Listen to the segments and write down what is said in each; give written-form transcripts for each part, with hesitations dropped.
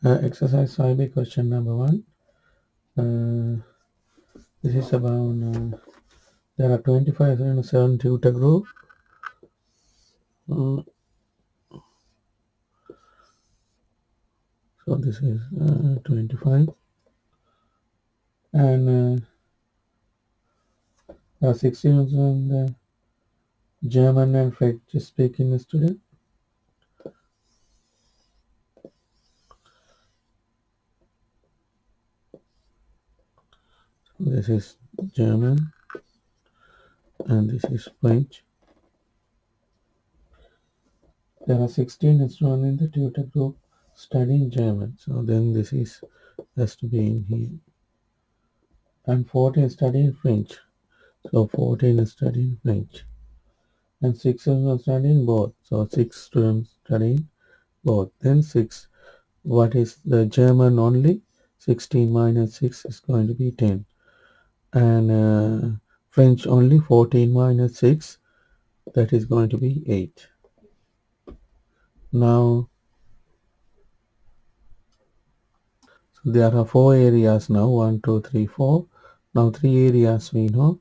Exercise 5B question number 1. This is about there are 25 in a 7 tutor group. So this is 25, and there are 16 German and French speaking student. This is German and this is French. There are 16 students in the tutor group studying German. So then this is has to be in here. And 14 studying French. So 14 is studying French. And 6 are studying both. So 6 students studying both. Then 6. What is the German only? 16 minus 6 is going to be 10. And French only 14 minus 6, that is going to be 8. Now so there are 4 areas now. 1, 2, 3, 4. Now 3 areas we know.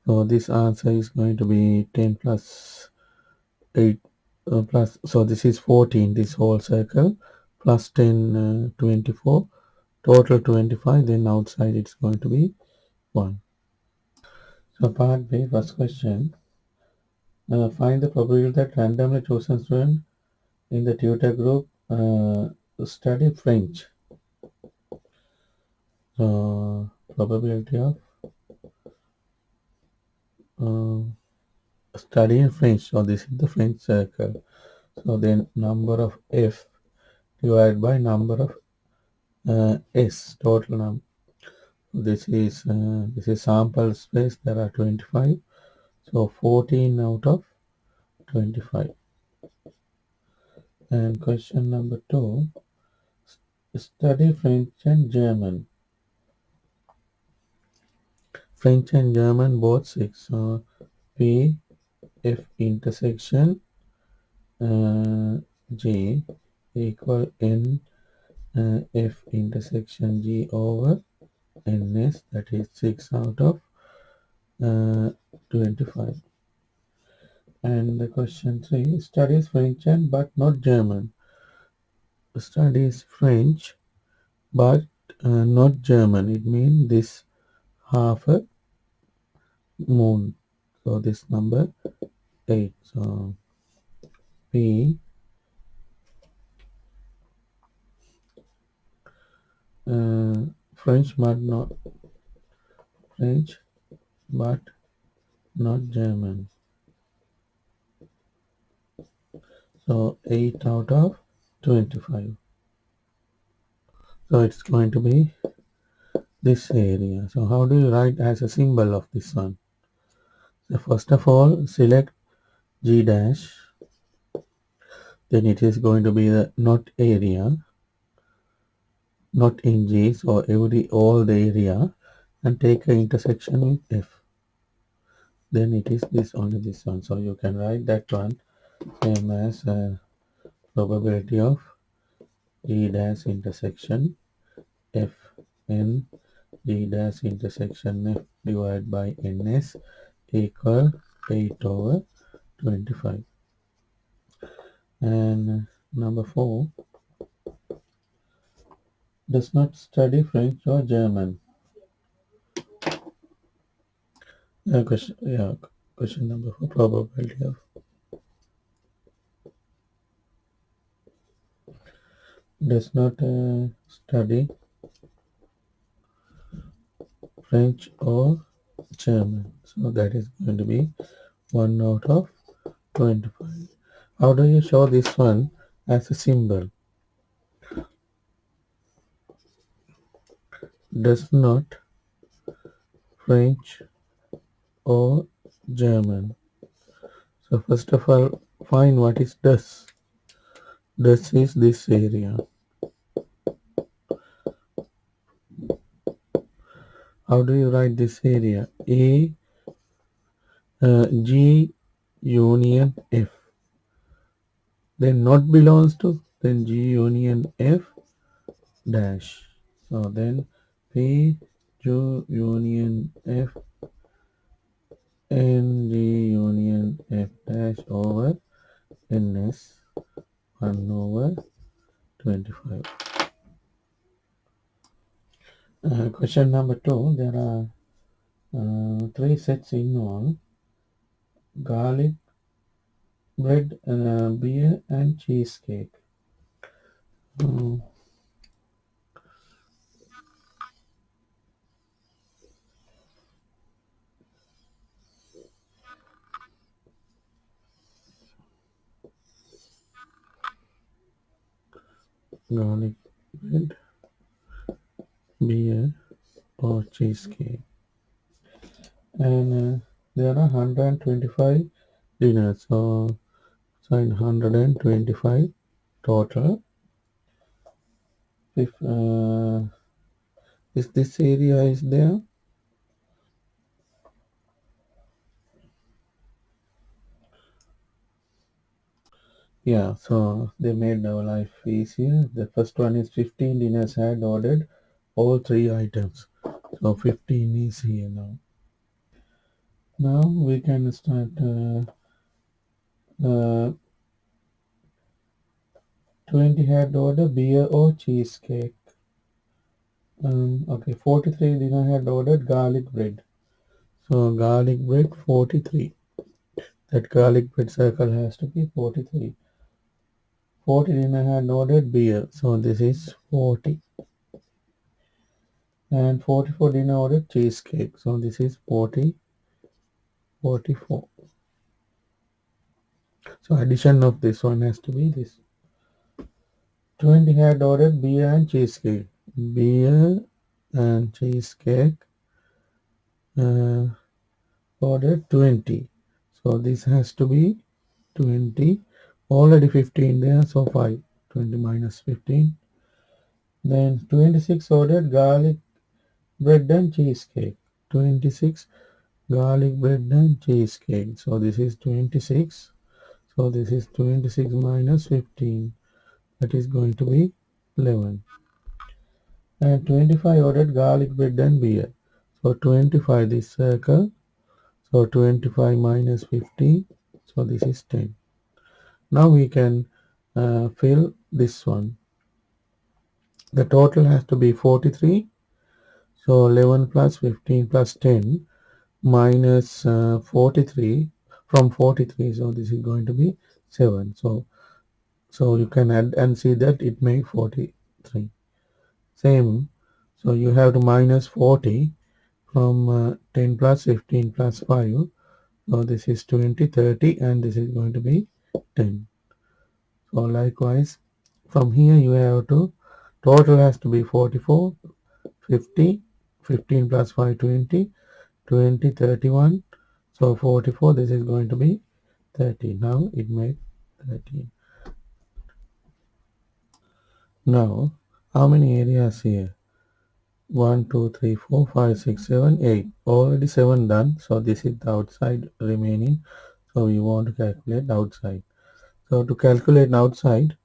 So this answer is going to be 10 plus 8 plus, so this is 14, this whole circle, plus 10, 24, total 25, then outside it's going to be 1. So part B, first question, find the probability that randomly chosen student in the tutor group study French. So probability of studying French, so this is the French circle. So then number of F divided by number of S, total number. This is sample space. There are 25, so 14 out of 25. And question number 2, study French and German. French and German both 6. So P F intersection G equal N F intersection G over NS, that is 6 out of 25. And the question 3, studies French and but not German. Studies French but not German. It means this half a moon. So this number 8. So P French but not German. So 8 out of 25. So it's going to be this area. So how do you write as a symbol of this one? So first of all, select G dash. Then it is going to be the not area, not in G. So all the area, and take an intersection with F. Then it is this only this one. So you can write that one same as probability of G dash intersection F N G dash intersection F divided by NS equal 8 over 25. And number 4, does not study French or German. Question number 4, probability of does not study French or German. So that is going to be 1 out of 25. How do you show this one as a symbol? Does not French or German. So first of all, find what is does. Does is this area. How do you write this area? G union F. Then not belongs to, then G union F dash. So then P Q union F N G union F dash over NS 1 over 25. Question number 2. There are 3 sets involved: garlic bread, beer, and cheesecake. Mm, garlic bread, beer, or cheesecake. And there are 125 dinners. So in 125 total. If is this area is there? Yeah, so they made our life easier. The first one is 15 dinners had ordered all 3 items. So 15 is here now. Now we can start uh, 20 had ordered beer or cheesecake. Okay, 43 dinner had ordered garlic bread. So garlic bread 43. That garlic bread circle has to be 43. 40 dinner had ordered beer. So this is 40. And 44 dinner ordered cheesecake. So this is 40, 44. So addition of this one has to be this. 20 had ordered beer and cheesecake. Beer and cheesecake uh, ordered 20. So this has to be 20. Already 15 there, so 5. 20 minus 15. Then 26 ordered garlic bread and cheesecake. 26 garlic bread and cheesecake. So this is 26. So this is 26 minus 15. That is going to be 11. And 25 ordered garlic bread and beer. So 25 this circle. So 25 minus 15. So this is 10. Now we can fill this one. The total has to be 43. So 11 plus 15 plus 10 minus 43 from 43. So this is going to be 7. So you can add and see that it makes 43. Same. So you have to minus 40 from 10 plus 15 plus 5. So this is 20, 30, and this is going to be 10. So likewise, from here you have to, total has to be 44, 50, 15 plus 5, 20, 20, 31. So 44, this is going to be 30. Now it makes 13. Now, how many areas here? 1, 2, 3, 4, 5, 6, 7, 8. Already 7 done. So this is the outside remaining. So we want to calculate outside. So to calculate outside,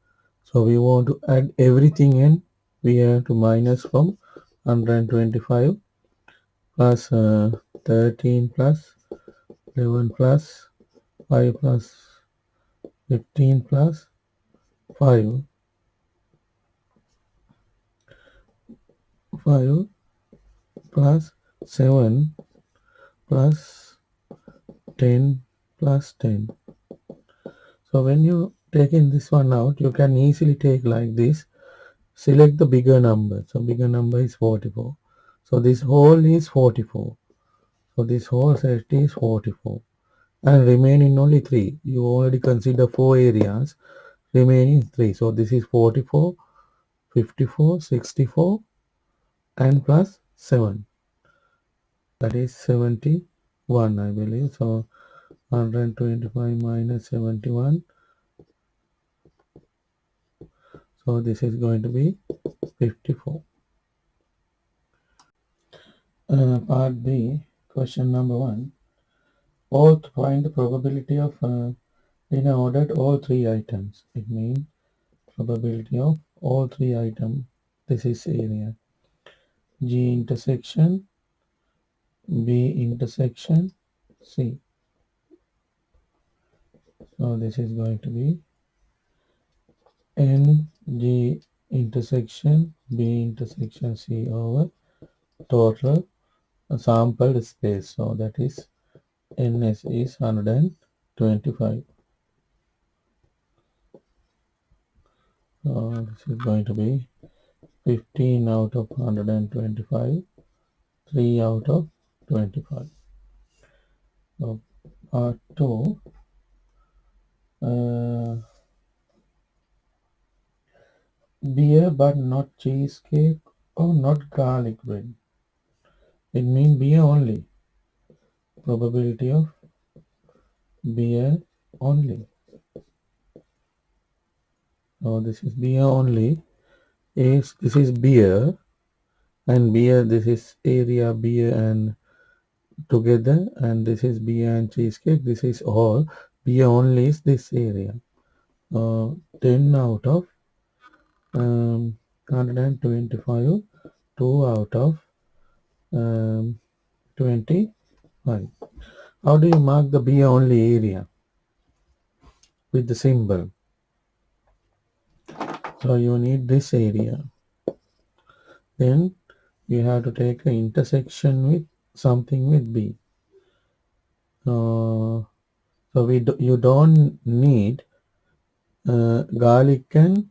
so we want to add everything in. We have to minus from 125 plus 13 plus 11 plus 5 plus 15 plus 5, 5 plus 7 plus 10 plus 10. So when you take in this one out, you can easily take like this. Select the bigger number. So bigger number is 44. So this whole is 44. So this whole set is 44. And remaining only 3. You already consider 4 areas. Remaining 3. So this is 44, 54, 64, and plus 7. That is 71, I believe. So 125 minus 71. So this is going to be 54. Part B, question number 1. Both find the probability of dinner ordered all 3 items. It means probability of all 3 items this is area. G intersection B intersection C. So this is going to be N G intersection B intersection C over total sampled space. So that is NS is 125. So this is going to be 15 out of 125, 3 out of 25. So part 2, beer but not cheesecake or not garlic bread. It means beer only. Probability of beer only. So this is beer only. Is this is beer and beer. This is area beer and together, and this is beer and cheesecake. This is all beer only is this area. 10 out of 125, 2 out of 25. How do you mark the beer only area? With the symbol. So you need this area. Then you have to take an intersection with something with B. So you don't need garlic and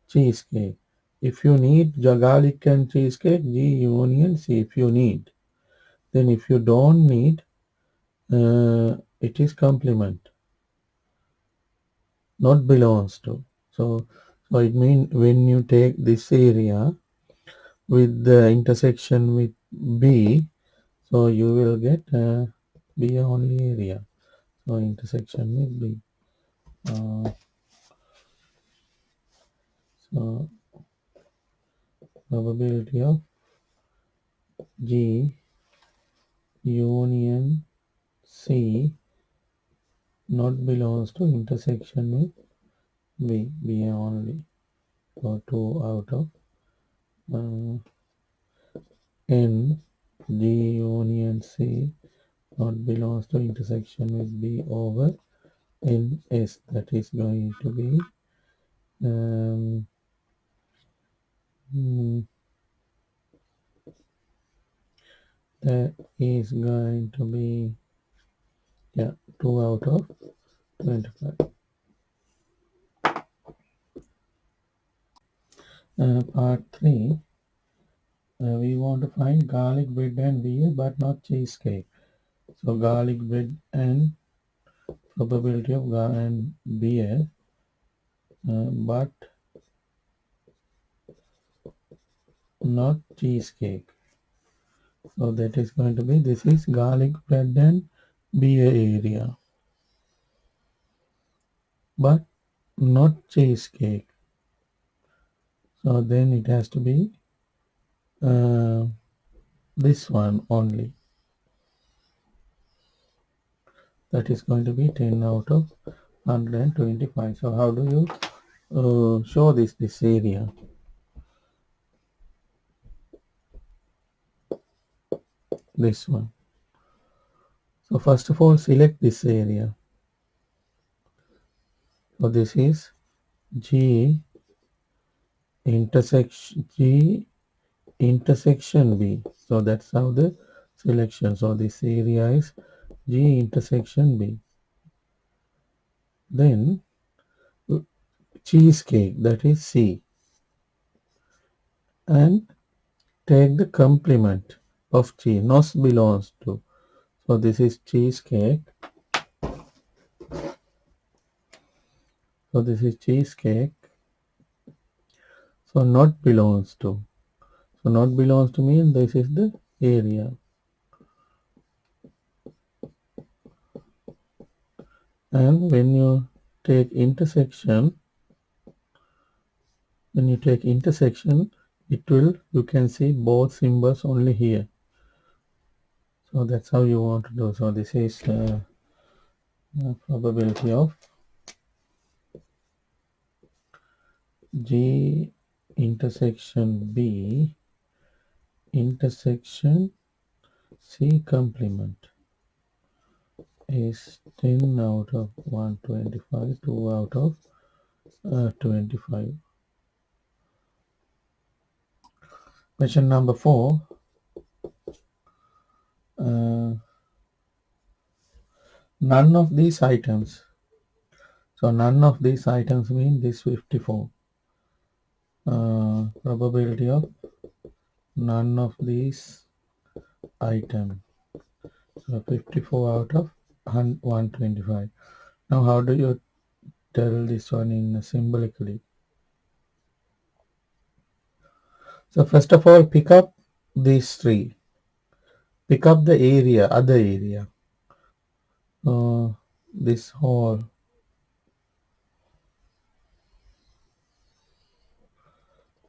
cheesecake. If you need garlic and cheesecake, G union C. If you need, then if you don't need, it is complement, not belongs to. So it means when you take this area with the intersection with B, so you will get B only area. So intersection with B. So probability of G union C not belongs to intersection with B only. So 2 out of N G union C not belongs to intersection with B over NS. That is going to be that is going to be 2 out of 25. Part 3, we want to find garlic bread and beer but not cheesecake. So garlic bread and probability of and beer, but not cheesecake. So that is going to be, this is garlic bread and beer area, but not cheesecake. So then it has to be this one only. That is going to be 10 out of 125. So how do you show this area? This one. So first of all, select this area. So this is G intersection B. So that's how the selection. So this area is G intersection B. Then cheesecake, that is C. And take the complement of G. Not belongs to. So this is cheesecake. So this is cheesecake. So not belongs to. So not belongs to mean this is the area. And when you take intersection, it will, you can see both symbols only here. So that's how you want to do. So this is probability of G intersection B intersection C complement is 10 out of 125, 2 out of 25. Question number 4. None of these items. So none of these items mean this 54. Probability of none of these items. So 54 out of 125. Now how do you tell this one in symbolically? So first of all, pick up these three. Pick up the area, other area. This whole.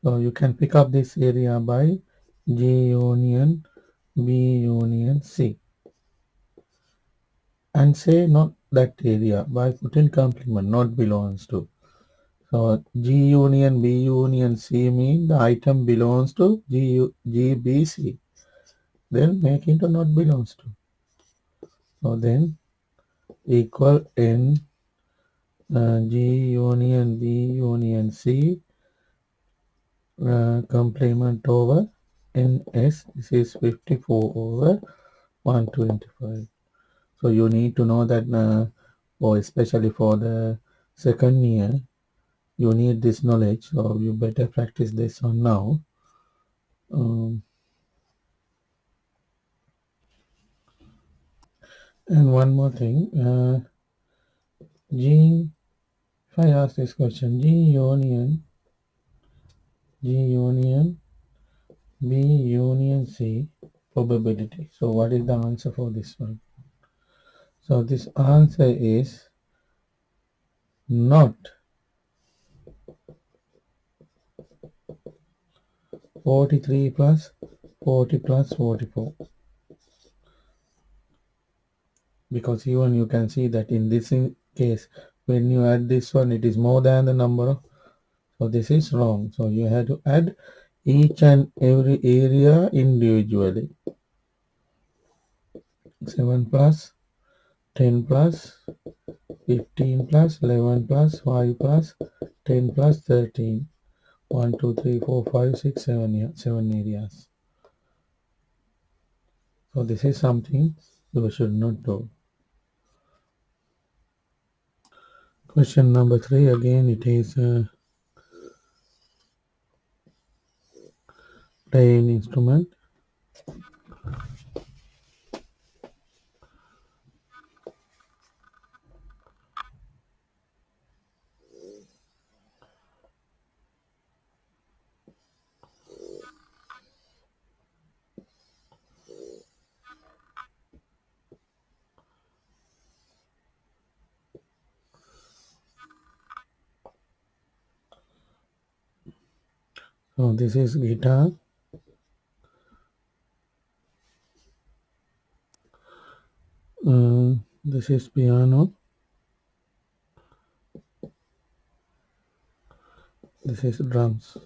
So you can pick up this area by G union B union C. And say not that area by putting complement, not belongs to. So G union B union C mean the item belongs to G B C. Then make into not belongs to. So then equal N G union B union C complement over NS. This is 54 over 125. So you need to know that, or especially for the second year, you need this knowledge. So you better practice this one now. And one more thing, G. If I ask this question, G union B union C probability. So what is the answer for this one? So this answer is not 43 plus 40 plus 44. Because even you can see that in this case, when you add this one, it is more than the number. So this is wrong. So you have to add each and every area individually. 7 plus 10 plus 15 plus 11 plus 5 plus 10 plus 13. 1, 2, 3, 4, 5, 6, 7, 7 areas. So this is something you should not do. Question number 3, again it is a playing instrument. So this is guitar. This is piano. This is drums.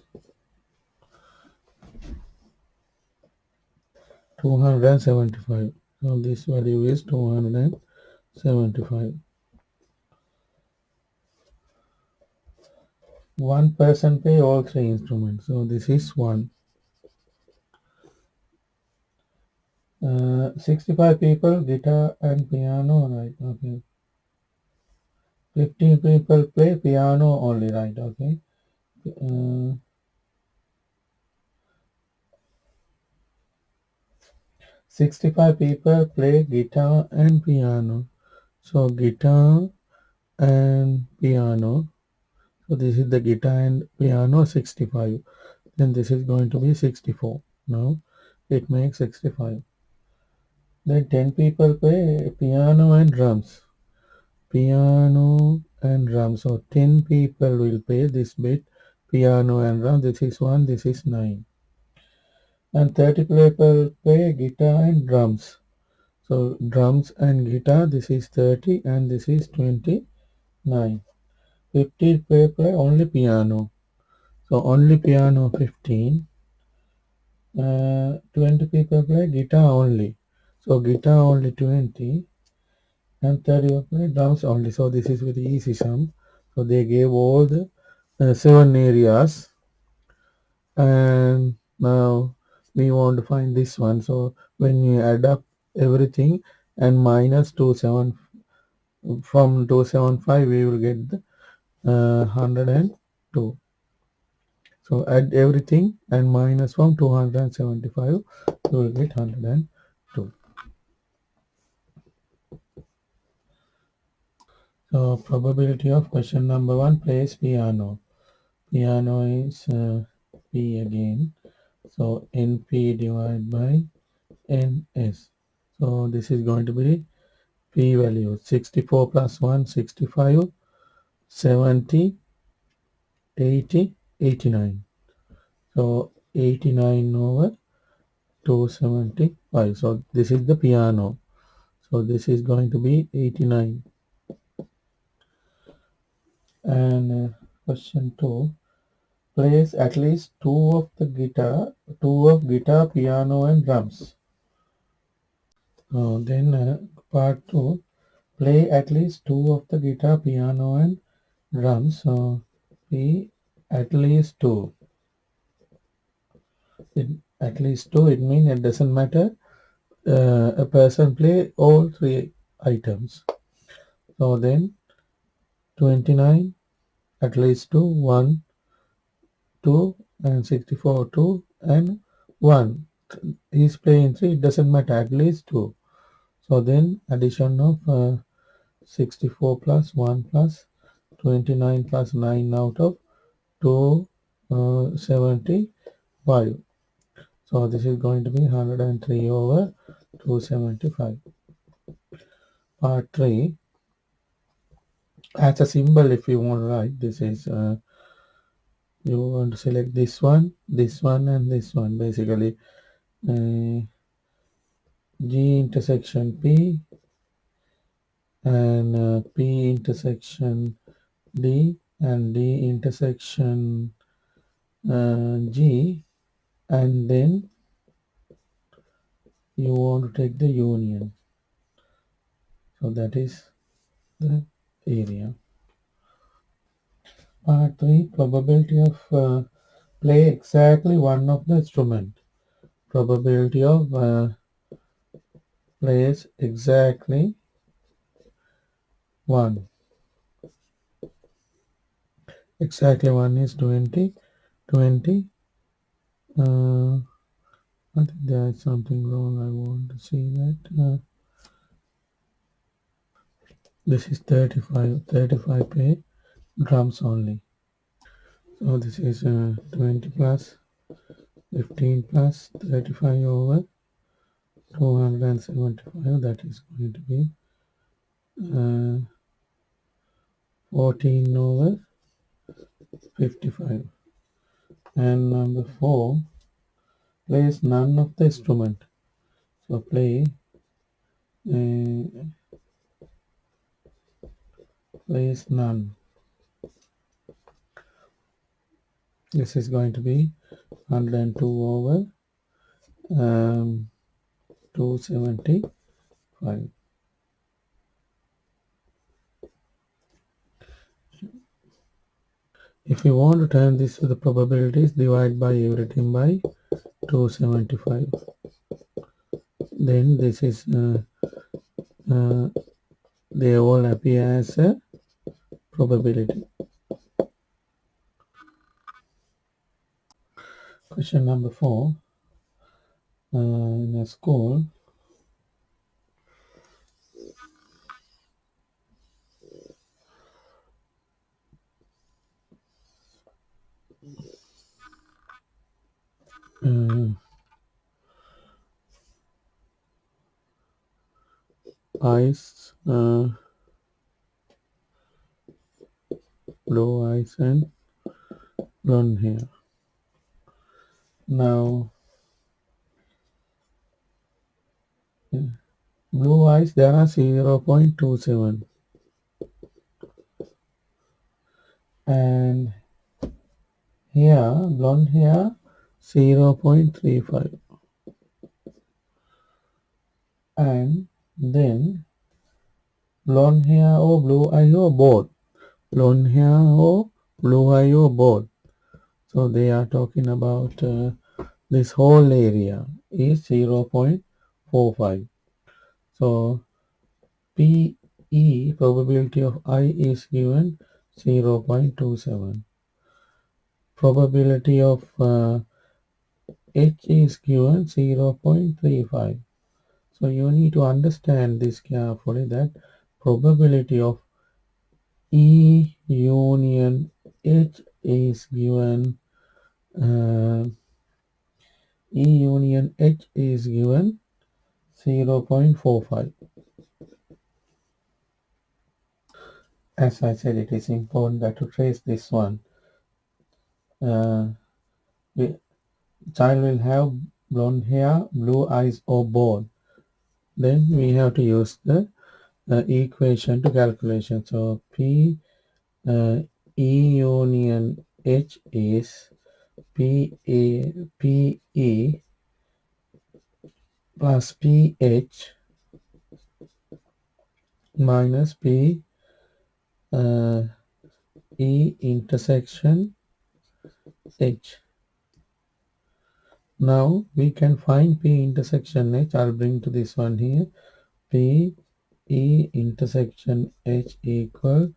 275. So this value is 275. One person play all three instruments. So this is 1. 65 people guitar and piano, right? Okay. 15 people play piano only, right? Okay. 65 people play guitar and piano. So guitar and piano. So this is the guitar and piano 65. Then this is going to be 64. Now it makes 65. Then 10 people play piano and drums. Piano and drums. So 10 people will play this bit, piano and drum. This is 1, this is 9. And 30 people play guitar and drums. So drums and guitar, this is 30 and this is 29. 50 people play only piano. So only piano 15. 20 people play guitar only. So guitar only 20 and 30 people play drums only. So this is very easy sum. So they gave all the 7 areas, and now we want to find this one. So when you add up everything and minus 27 from 275, we will get the 102. So add everything and minus from 275, you will get 102. So probability of question number one, plays piano. Piano is P again. So NP divided by NS. So this is going to be P value 64 plus 1, 65, 70, 80, 89. So 89 over 275. So this is the piano. So this is going to be 89. And question 2, plays at least two of guitar, piano and drums. Then part 2, play at least two of the guitar, piano and drums. So P at least two. At least two, it means it doesn't matter. A person play all three items. So then 29 at least two, 1, 2 and 64, 2 and 1. He's playing 3, it doesn't matter, at least 2. So then addition of 64 plus 1 plus 29 plus 9 out of 275. So this is going to be 103 over 275. Part 3, as a symbol, if you want to write, this is you want to select this one, and this one. Basically G intersection P and P intersection D and D intersection G, and then you want to take the union. So that is the area. Part 3, probability of play exactly one of the instrument. Probability of plays exactly one. Exactly one is 20. 20. I think there is something wrong. I want to see that. This is 35. 35 play drums only. So this is 20 plus 15 plus 35 over 275. That is going to be 14 over 55. And number 4, plays none of the instrument. So uh, plays none. This is going to be 102 over 275. If you want to turn this to the probabilities, divide by everything by 275. Then this is they all appear as a probability. Question number 4. In a school, eyes, blue eyes and blonde hair. Now, blue eyes, there are 0.27, and Here, blonde hair 0.35, and then blonde hair or blue eye or both. Blonde hair or blue eye or both. So they are talking about this whole area is 0.45. So PE, probability of I, is given 0.27. Probability of H is given 0.35. So you need to understand this carefully, that probability of E union H is given H is given 0.45. As I said, it is important that to trace this one. The child will have blonde hair, blue eyes, or both. Then we have to use the equation to calculation. So P E union H is PE plus PH minus P E intersection H. Now we can find P intersection H. I'll bring to this one here. P E intersection H equal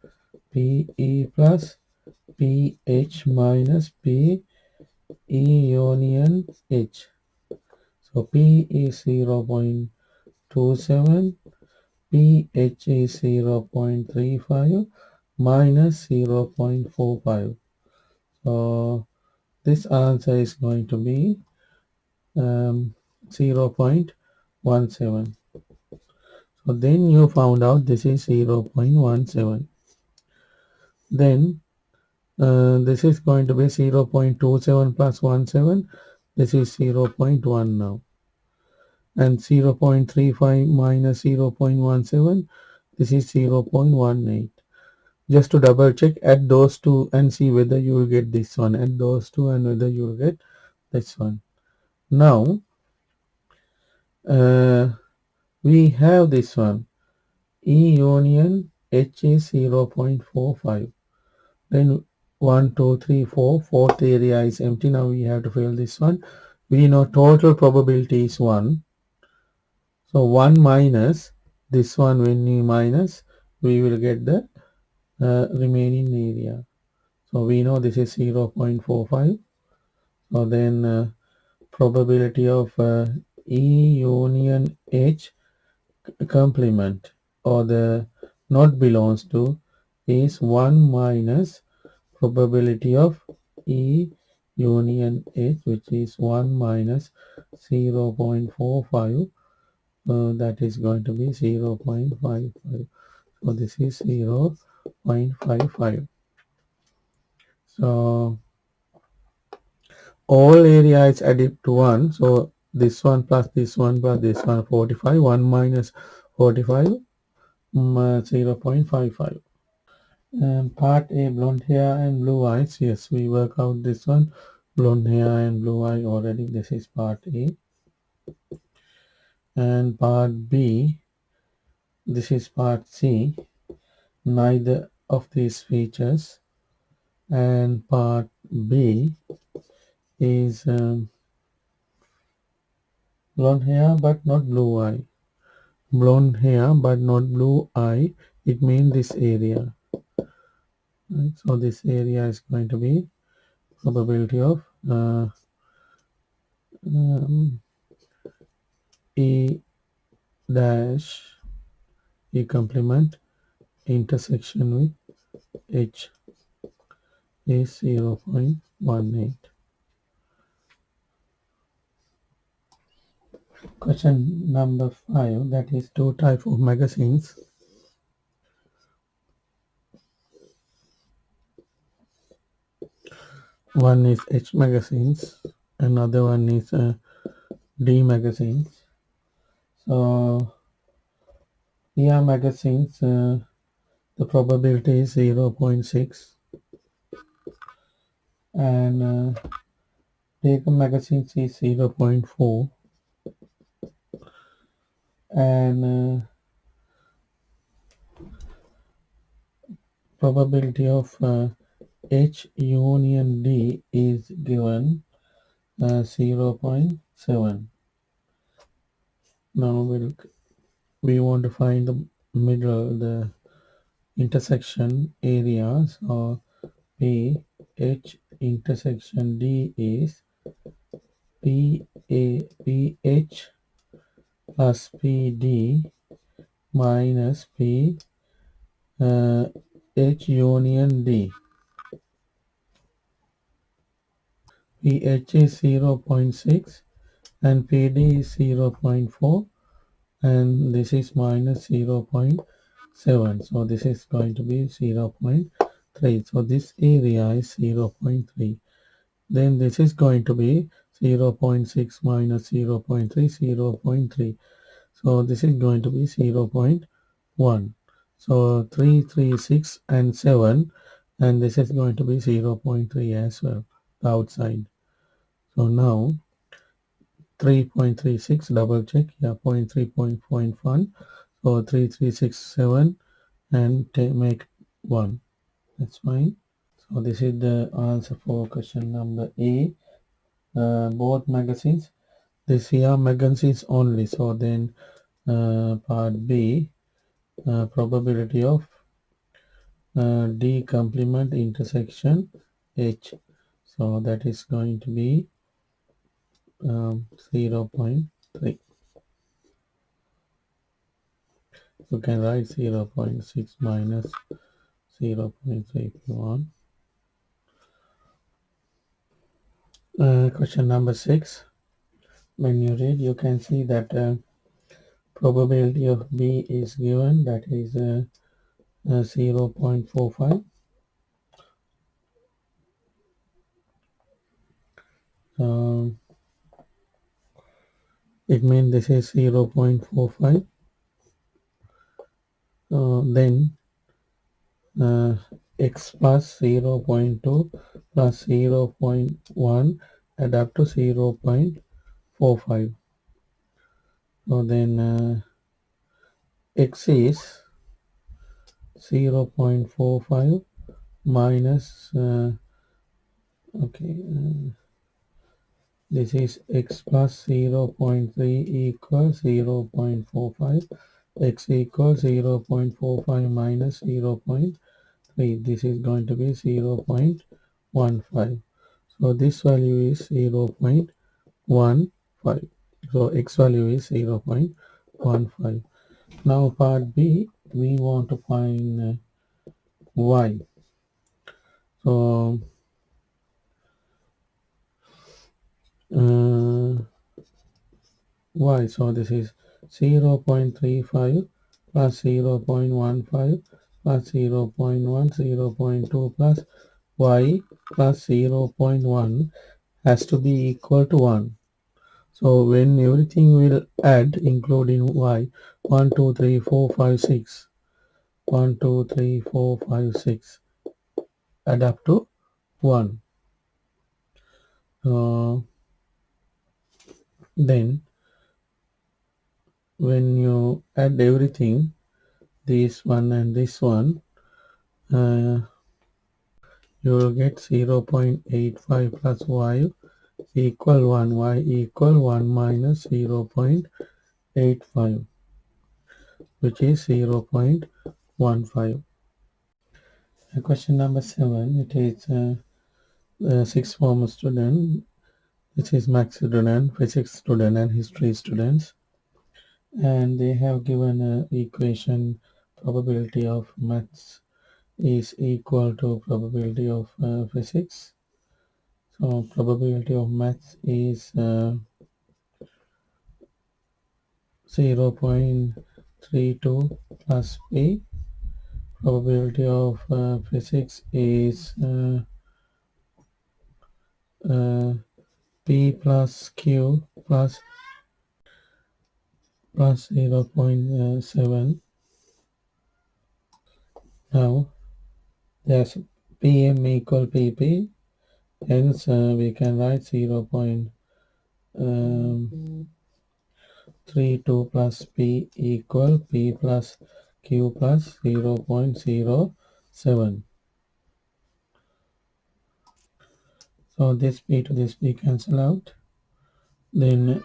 PE plus PH minus PE union H. So P is 0.27, PH is 0.35 minus 0.45. So this answer is going to be 0.17. So then you found out this is 0.17. Then this is going to be 0.27 plus 17. This is 0.1 now. And 0.35 minus 0.17. This is 0.18. Just to double check, add those two and see whether you will get this one. Add those two and whether you will get this one. Now we have this one. E union H is 0.45. Then 1, 2, 3, 4. Fourth area is empty. Now we have to fill this one. We know total probability is 1. So 1 minus this one, when we minus, we will get the remaining area. So we know this is 0.45. So then probability of E union H complement or the not belongs to is 1 minus probability of E union H, which is 1 minus 0.45. That is going to be 0.55. So this is 0.55. So all area is added to 1. So this one plus this one plus this one, 45. 1 minus 45, 0.55. Part A, blonde hair and blue eyes. Yes, we work out this one. Blonde hair and blue eye already. This is part A. And part B, this is part C. Neither of these features. And part B is blonde hair but not blue eye. Blonde hair but not blue eye. It means this area. Right? So this area is going to be probability of E dash E complement intersection with H is 0.18. Question number 5, that is two types of magazines. One is H magazines, another one is D magazines. So here magazines, the probability is 0.6. and Deccan magazine is 0.4, and probability of H union D is given 0.7. Now we want to find the middle, the intersection areas, or P H intersection D is PH plus PD minus uh, H union D. PH is 0.6 and PD is 0.4, and this is minus 0.7. So this is going to be 0.3. So this area is 0.3. Then this is going to be 0.6 minus 0.3, 0.3. So this is going to be 0.1. So 3, 3, 6 and 7, and this is going to be 0.3 as well, the outside. So now 3.36, double check, yeah, 0.3.1. So 3, 3, 6, 7, and make 1. That's fine. So this is the answer for question number A. Both magazines. This here magazines only. So then part B, probability of D complement intersection H. So that is going to be 0.3. You can write 0.6 minus 0.3 if you want. Question number 6. When you read, you can see that probability of B is given, that is 0.45. It means this is 0.45. Then x plus 0.2 plus 0.1 add up to 0.45. So then x is 0.45 minus this is x plus 0.3 equals 0.45. X equals 0.45 minus 0.3. This is going to be 0.15. So this value is 0.15. So x value is 0.15. Now part B, we want to find y. So y. So this is 0.35 plus 0.15 plus 0.1, 0.2 plus y plus 0.1 has to be equal to 1. So when everything will add, including y, 1, 2, 3, 4, 5, 6, 1, 2, 3, 4, 5, 6, add up to 1. Then when you add everything, this one and this one, uh, you will get 0.85 plus y equal 1, y equal 1 minus 0.85, which is 0.15. Question number 7, it is a sixth form student. This is math student, physics student, and history students, and they have given a equation: probability of maths is equal to probability of physics. So probability of maths is 0.32 plus p. Probability of physics is p plus q plus 0.7. Now there's pm equal pp Hence, we can write 0.32 plus P equal P plus Q plus 0.07. So this P to this P cancel out. Then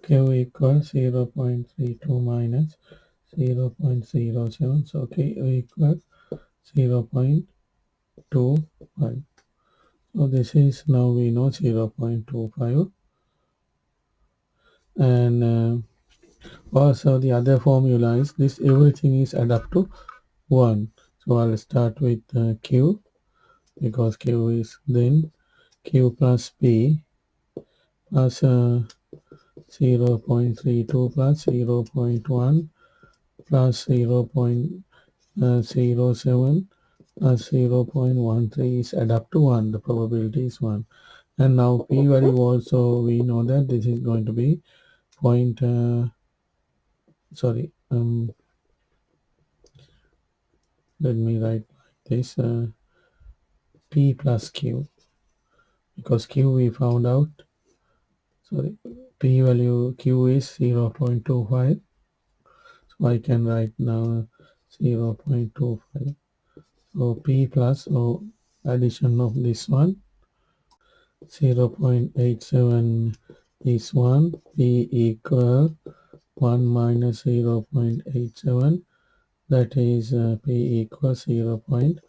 Q equals 0.32 minus 0.07. So Q equals 0.25. So this is now we know 0.25. And also the other formula is this, everything is add up to 1. So I'll start with Q, because Q is then Q plus P plus 0.32 plus 0.1 plus 0.07 plus 0.13 is add up to 1. The probability is 1. And now P value also we know that this is going to be point let me write like this, P plus Q, because Q we found out, P value Q is 0.25, so I can write now 0.25. So P plus, so addition of this one, 0.87 is 1, P equal 1 minus 0.87, that is P equals 0.13.